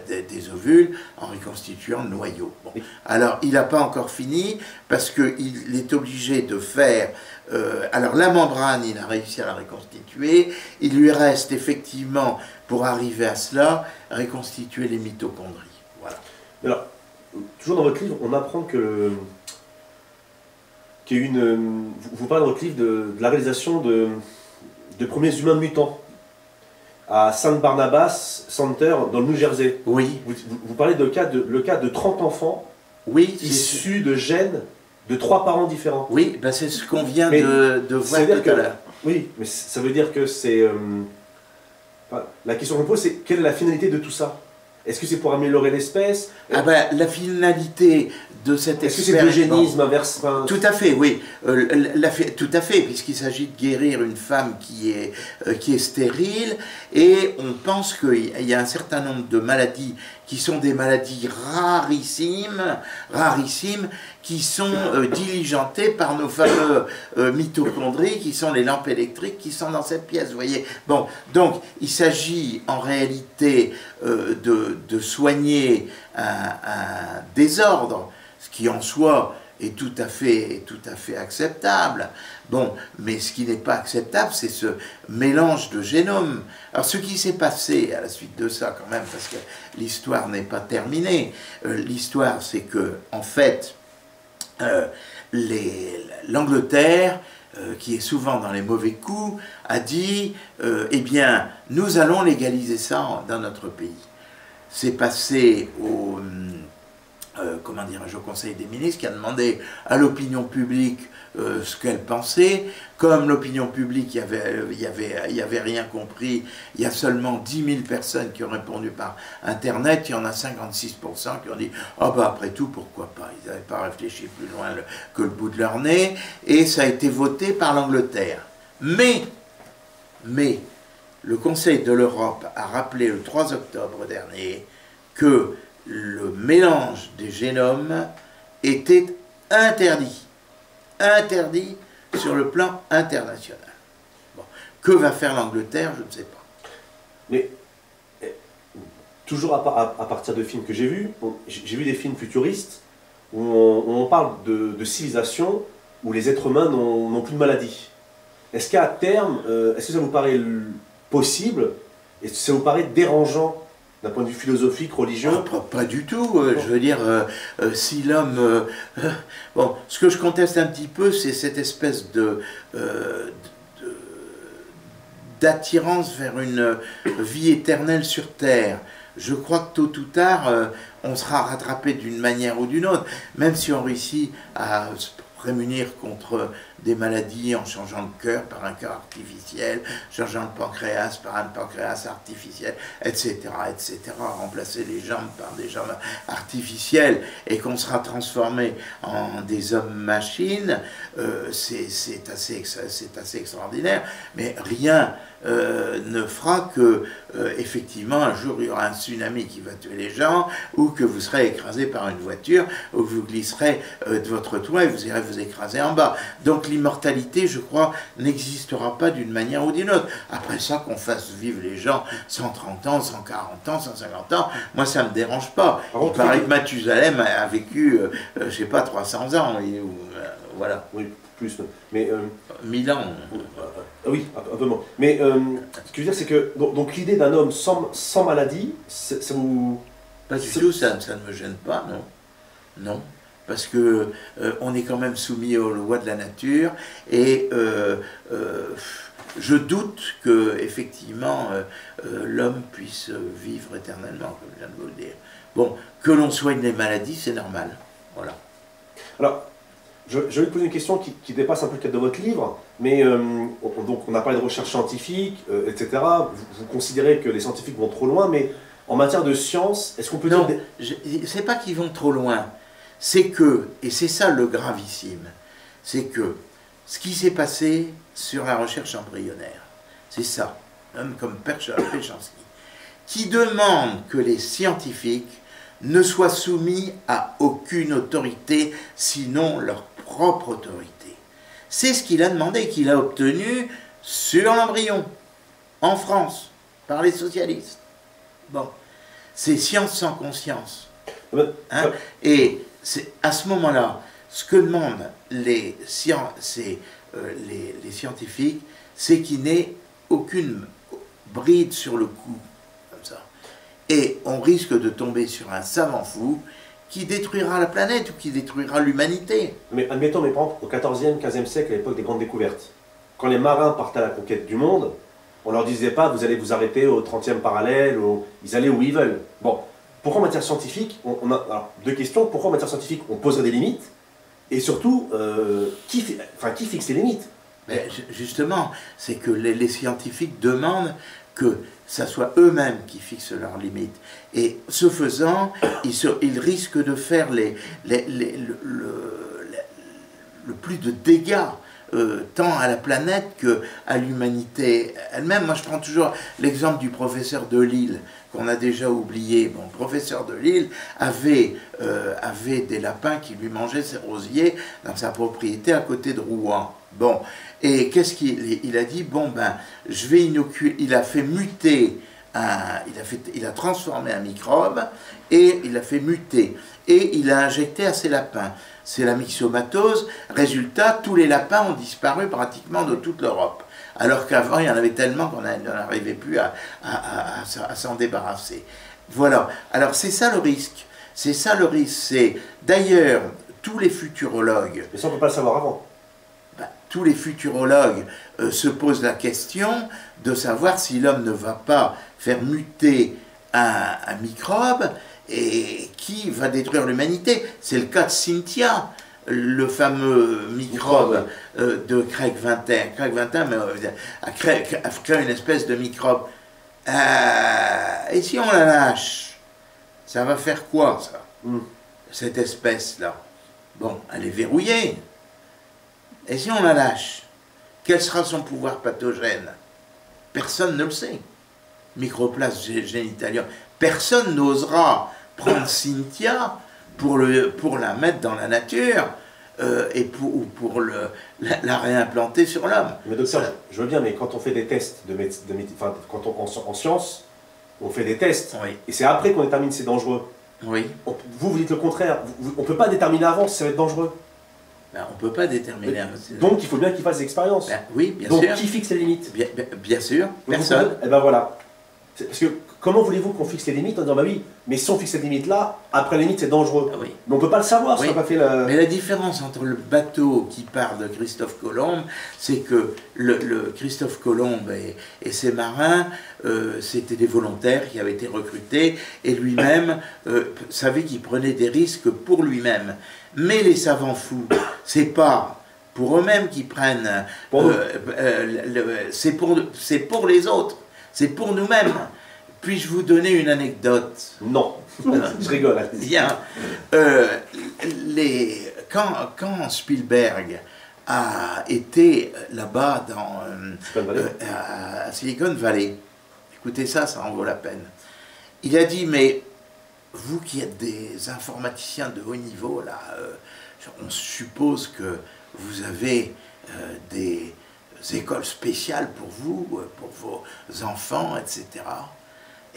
des ovules, en reconstituant le noyau. Bon. Alors, il n'a pas encore fini, parce qu'il est obligé de faire... alors la membrane, il a réussi à la reconstituer, il lui reste effectivement, pour arriver à cela, reconstituer les mitochondries. Voilà. Alors, toujours dans votre livre, on apprend qu'il y a une... Vous parlez dans votre livre de la réalisation de premiers humains mutants à Saint Barnabas Center dans le New Jersey. Oui. Vous parlez le cas de 30 enfants issus de gènes de 3 parents différents. Oui, ben c'est ce qu'on vient de voir tout à l'heure. Oui, mais ça veut dire que c'est... la question qu'on pose, c'est quelle est la finalité de tout ça? Est-ce que c'est pour améliorer l'espèce? Ah ben, la finalité de cette expérience... Est-ce que c'est l'eugénisme inverse? Tout à fait, oui. Tout à fait, puisqu'il s'agit de guérir une femme qui est stérile, et on pense qu'il y a un certain nombre de maladies qui sont des maladies rarissimes, qui sont diligentées par nos fameux mitochondries, qui sont les lampes électriques qui sont dans cette pièce, vous voyez. Bon, donc, il s'agit en réalité de soigner un désordre, ce qui en soi est tout à fait acceptable. Bon, mais ce qui n'est pas acceptable, c'est ce mélange de génomes. Alors, ce qui s'est passé à la suite de ça, quand même, parce que l'histoire n'est pas terminée, l'histoire, c'est que, en fait, l'Angleterre, qui est souvent dans les mauvais coups, a dit, eh bien, nous allons légaliser ça dans notre pays. C'est passé au... au Conseil des ministres, qui a demandé à l'opinion publique ce qu'elle pensait. Comme l'opinion publique y avait rien compris, il y a seulement 10 000 personnes qui ont répondu par Internet, il y en a 56% qui ont dit « Ah bah après tout, pourquoi pas ?» Ils n'avaient pas réfléchi plus loin que le bout de leur nez, et ça a été voté par l'Angleterre. Mais, le Conseil de l'Europe a rappelé le 3 octobre dernier que le mélange des génomes était interdit sur le plan international. Bon. Que va faire l'Angleterre, je ne sais pas. Mais, toujours à partir de films que j'ai vus, j'ai vu des films futuristes où on parle de civilisation où les êtres humains n'ont plus de maladie. Est-ce qu'à terme, est-ce que ça vous paraît possible? Est-ce que ça vous paraît dérangeant d'un point de vue philosophique, religieux? Pas du tout. Je veux dire, si l'homme... bon, ce que je conteste un petit peu, c'est cette espèce d'attirance vers une vie éternelle sur Terre. Je crois que tôt ou tard, on sera rattrapé d'une manière ou d'une autre, même si on réussit à se prémunir contre des maladies en changeant le cœur par un cœur artificiel, changeant le pancréas par un pancréas artificiel, etc., remplacer les jambes par des jambes artificielles, et qu'on sera transformé en des hommes-machines, c'est assez extraordinaire, mais rien ne fera que, effectivement, un jour il y aura un tsunami qui va tuer les gens, ou que vous serez écrasé par une voiture, ou que vous glisserez de votre toit et vous irez vous écraser en bas. Donc l'immortalité, je crois, n'existera pas d'une manière ou d'une autre. Après ça, qu'on fasse vivre les gens 130 ans, 140 ans, 150 ans, moi ça ne me dérange pas. Il paraît que Mathusalem a vécu, je ne sais pas, 300 ans, voilà. Oui, plus. Mais 1000 ans. Oui, un peu moins. Mais ce que je veux dire, c'est que donc l'idée d'un homme sans maladie, ça vous... Pas du tout, ça ne me gêne pas, non. Non. Parce que on est quand même soumis aux lois de la nature, et je doute que effectivement l'homme puisse vivre éternellement, comme je viens de vous le dire. Bon, que l'on soigne les maladies, c'est normal. Voilà. Alors, je vais vous poser une question qui dépasse un peu le cadre de votre livre, mais donc on a parlé de recherche scientifique, etc. Vous considérez que les scientifiques vont trop loin, mais en matière de science, est-ce qu'on peut dire... Non, c'est pas qu'ils vont trop loin. C'est que, et c'est ça le gravissime, c'est que ce qui s'est passé sur la recherche embryonnaire. C'est ça, même comme Péchanski, qui demande que les scientifiques ne soient soumis à aucune autorité, sinon leur propre autorité. C'est ce qu'il a demandé, qu'il a obtenu sur l'embryon, en France, par les socialistes. Bon, c'est science sans conscience. Hein? Et c'est à ce moment-là, ce que demandent les scientifiques, c'est qu'il n'ait aucune bride sur le cou, comme ça. Et on risque de tomber sur un savant fou qui détruira la planète ou qui détruira l'humanité. Mais admettons, mais par exemple, au XIVe, XVe siècle, à l'époque des grandes découvertes, quand les marins partaient à la conquête du monde, on leur disait pas, vous allez vous arrêter au 30e parallèle, ils allaient où ils veulent. Bon, pourquoi en matière scientifique, alors, deux questions, pourquoi en matière scientifique on poserait des limites, et surtout, qui fixe les limites? Mais justement, c'est que les scientifiques demandent que ça soit eux-mêmes qui fixent leurs limites. Et ce faisant, ils risquent de faire le plus de dégâts, tant à la planète qu'à l'humanité elle-même. Moi, je prends toujours l'exemple du professeur de Lille, qu'on a déjà oublié. Bon, le professeur de Lille avait des lapins qui lui mangeaient ses rosiers dans sa propriété à côté de Rouen. Bon, et qu'est-ce qu'il a dit? Bon, ben, je vais inoculer. Il a fait muter, il a transformé un microbe et il a fait muter. Et il a injecté à ses lapins. C'est la myxomatose. Résultat, tous les lapins ont disparu pratiquement de toute l'Europe. Alors qu'avant, il y en avait tellement qu'on n'arrivait plus à s'en débarrasser. Voilà. Alors, c'est ça le risque. C'est ça le risque. C'est d'ailleurs, tous les futurologues... Mais ça, on ne peut pas le savoir avant. Tous les futurologues se posent la question de savoir si l'homme ne va pas faire muter un microbe et qui va détruire l'humanité. C'est le cas de Cynthia, le fameux microbe de Craig 21. Craig 21 a créé une espèce de microbe. Et si on la lâche, ça va faire quoi, ça? Cette espèce-là? Bon, elle est verrouillée. Et si on la lâche, quel sera son pouvoir pathogène? Personne ne le sait. Microplasme génitalium. Personne n'osera prendre Cynthia pour la mettre dans la nature et pour la réimplanter sur l'homme. Mais docteur, je veux bien, mais quand on fait des tests en science, on fait des tests. Oui. Et c'est après qu'on détermine si c'est dangereux. Oui. Vous dites le contraire. On ne peut pas déterminer avant si ça va être dangereux. Ben, on ne peut pas déterminer. Donc il faut bien qu'il fasse des expériences. Ben, oui, bien donc, sûr. Donc qui fixe les limites? Bien sûr, personne. Et ben voilà. Parce que comment voulez-vous qu'on fixe les limites en disant bah oui, mais si on fixe les limites là, après les limites c'est dangereux. Oui. Mais on ne peut pas le savoir si oui. on n'a pas fait la... Mais la différence entre le bateau qui part de Christophe Colomb, c'est que le Christophe Colomb et ses marins, c'était des volontaires qui avaient été recrutés et lui-même savait qu'il prenait des risques pour lui-même. Mais les savants fous, c'est pas pour eux-mêmes qu'ils prennent, c'est pour les autres, c'est pour nous-mêmes. Puis-je vous donner une anecdote? Non, je rigole. Bien. Quand Spielberg a été là-bas à Silicon Valley, écoutez ça, ça en vaut la peine. Il a dit, mais vous qui êtes des informaticiens de haut niveau, là, on suppose que vous avez des écoles spéciales pour vous, pour vos enfants, etc.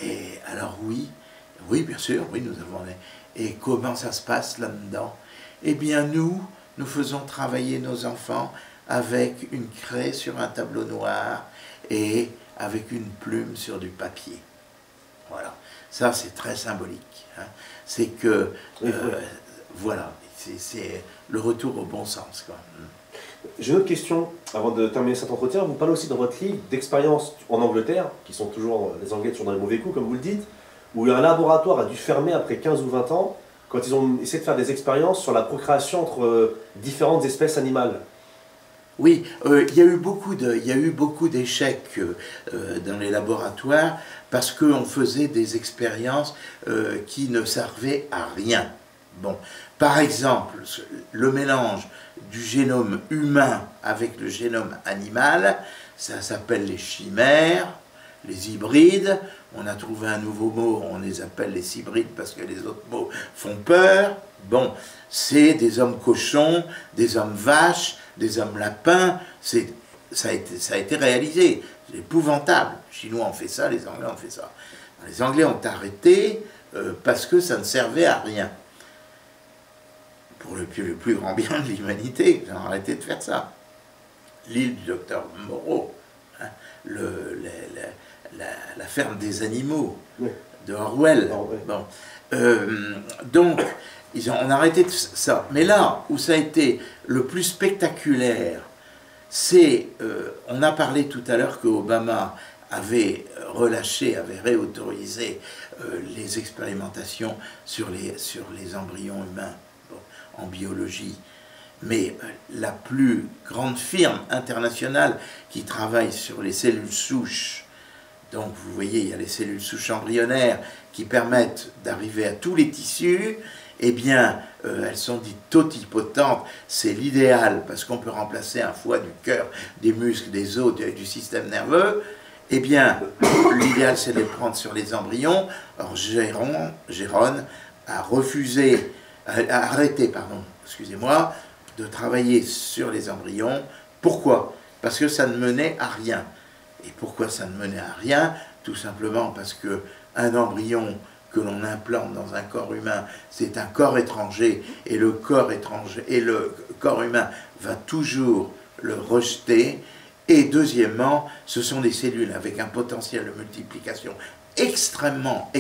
Et alors oui, bien sûr, oui, nous avons... Et comment ça se passe là-dedans? Eh bien, nous faisons travailler nos enfants avec une craie sur un tableau noir et avec une plume sur du papier. Voilà. Ça, c'est très symbolique. Hein. C'est que... voilà, c'est le retour au bon sens, quoi. J'ai une autre question, avant de terminer cet entretien. Vous parlez aussi dans votre livre d'expériences en Angleterre, qui sont toujours, les Anglais sont dans les mauvais coups, comme vous le dites, où un laboratoire a dû fermer après 15 ou 20 ans, quand ils ont essayé de faire des expériences sur la procréation entre différentes espèces animales. Oui, il y a eu beaucoup d'échecs dans les laboratoires, parce qu'on faisait des expériences qui ne servaient à rien. Bon, Par exemple, le mélange du génome humain avec le génome animal, ça s'appelle les chimères, les hybrides. On a trouvé un nouveau mot, on les appelle les hybrides parce que les autres mots font peur. Bon, c'est des hommes cochons, des hommes vaches, des hommes lapins. Ça a été réalisé. C'est épouvantable. Les Chinois ont fait ça, les Anglais ont fait ça. Les Anglais ont arrêté parce que ça ne servait à rien. Pour le plus grand bien de l'humanité, ils ont arrêté de faire ça. L'île du docteur Moreau, hein, la ferme des animaux, oui, de Orwell. Oui. Bon. Donc, on a arrêté de ça. Mais là où ça a été le plus spectaculaire, c'est, on a parlé tout à l'heure que Obama avait relâché, avait réautorisé les expérimentations sur les embryons humains en biologie. Mais la plus grande firme internationale qui travaille sur les cellules souches, donc vous voyez, il y a les cellules souches embryonnaires qui permettent d'arriver à tous les tissus, eh bien, elles sont dites totipotentes, c'est l'idéal, parce qu'on peut remplacer un foie, du cœur, des muscles, des os, du système nerveux. Eh bien, l'idéal, c'est de les prendre sur les embryons. Alors, Géron a refusé, a arrêté, excusez-moi, de travailler sur les embryons. Pourquoi? Parce que ça ne menait à rien. Et pourquoi ça ne menait à rien? Tout simplement parce qu'un embryon que l'on implante dans un corps humain, c'est un corps étranger, et le corps humain va toujours le rejeter. Et deuxièmement, ce sont des cellules avec un potentiel de multiplication extrêmement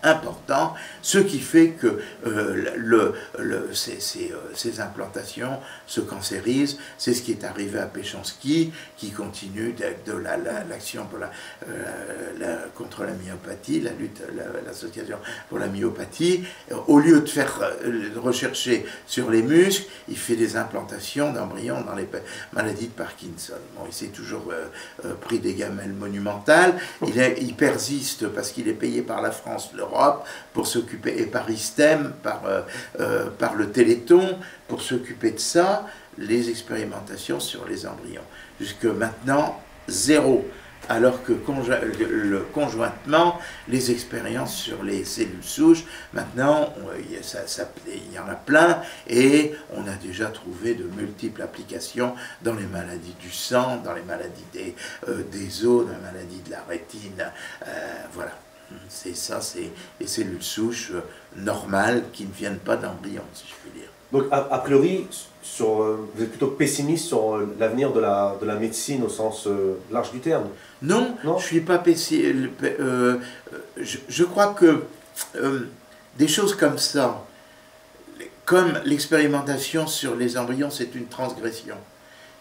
important, ce qui fait que ces implantations se cancérisent. C'est ce qui est arrivé à Péchanski, qui continue de l'action contre la myopathie, l'association pour la myopathie. Au lieu de rechercher sur les muscles, il fait des implantations d'embryons dans les maladies de Parkinson. Bon, il s'est toujours pris des gamelles monumentales, il persiste parce qu'il est payé par la France, l'Europe, pour s'occuper, et par ISTEM, par le Téléthon, pour s'occuper de ça, les expérimentations sur les embryons. Jusque maintenant, zéro. Alors que conjointement, les expériences sur les cellules souches, maintenant, il y en a plein, et on a déjà trouvé de multiples applications dans les maladies du sang, dans les maladies des os, dans les maladies de la rétine, voilà. C'est ça, c'est les cellules souches normales qui ne viennent pas d'embryons, si je puis dire. Donc, a priori, vous êtes plutôt pessimiste sur l'avenir de la médecine au sens large du terme? Non, je ne suis pas pessimiste. Je crois que des choses comme ça, comme l'expérimentation sur les embryons, c'est une transgression.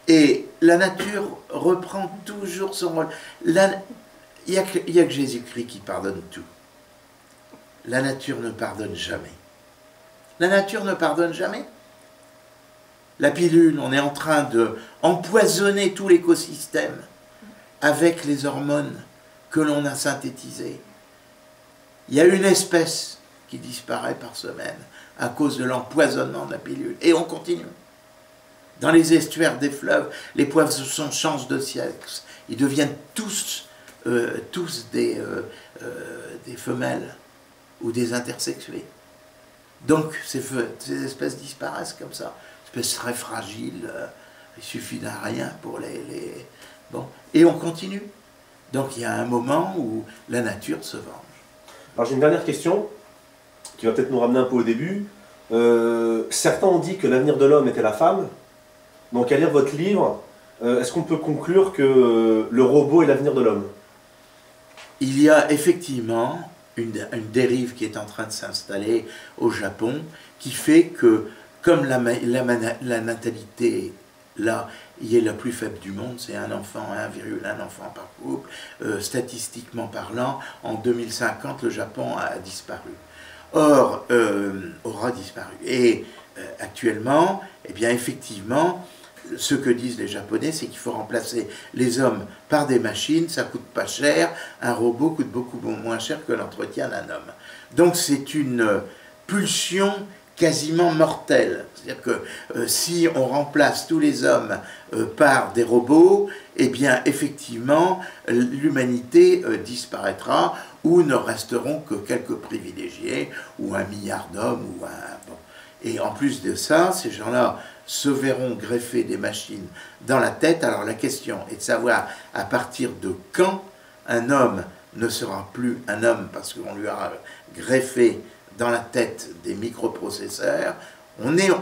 Et la nature reprend toujours son rôle. Il n'y a que Jésus-Christ qui pardonne tout. La nature ne pardonne jamais. La nature ne pardonne jamais. La pilule, on est en train d'empoisonner tout l'écosystème avec les hormones que l'on a synthétisées. Il y a une espèce qui disparaît par semaine à cause de l'empoisonnement de la pilule. Et on continue. Dans les estuaires des fleuves, les poissons changent de sexe. Ils deviennent tous des femelles ou des intersexués. Donc ces espèces disparaissent comme ça. Espèces très fragiles, il suffit d'un rien pour les... Bon, et on continue. Donc il y a un moment où la nature se venge. Alors j'ai une dernière question, qui va peut-être nous ramener un peu au début. Certains ont dit que l'avenir de l'homme était la femme. Donc à lire votre livre, est-ce qu'on peut conclure que le robot est l'avenir de l'homme? Il y a effectivement une dérive qui est en train de s'installer au Japon, qui fait que, comme la natalité, là, il est la plus faible du monde, c'est 1,1 enfant par couple, statistiquement parlant, en 2050, le Japon a disparu. Or, aura disparu. Et actuellement, eh bien, effectivement, ce que disent les Japonais, c'est qu'il faut remplacer les hommes par des machines, ça coûte pas cher, un robot coûte beaucoup moins cher que l'entretien d'un homme. Donc c'est une pulsion quasiment mortel. C'est-à-dire que si on remplace tous les hommes par des robots, eh bien effectivement l'humanité disparaîtra, ou ne resteront que quelques privilégiés, ou 1 milliard d'hommes, ou un... Bon. Et en plus de ça, ces gens-là se verront greffer des machines dans la tête. Alors la question est de savoir à partir de quand un homme ne sera plus un homme parce qu'on lui a greffé dans la tête des microprocesseurs.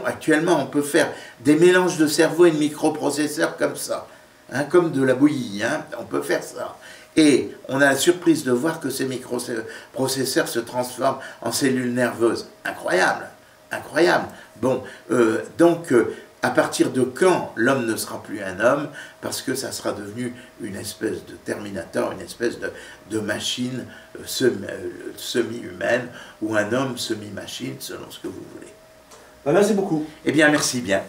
Actuellement, on peut faire des mélanges de cerveau et de microprocesseurs comme ça, hein, comme de la bouillie, hein, on peut faire ça. Et on a la surprise de voir que ces microprocesseurs se transforment en cellules nerveuses. Incroyable, incroyable. Bon, à partir de quand l'homme ne sera plus un homme? Parce que ça sera devenu une espèce de Terminator, une espèce de machine semi-humaine, ou un homme semi-machine, selon ce que vous voulez. Merci beaucoup. Eh bien, merci bien.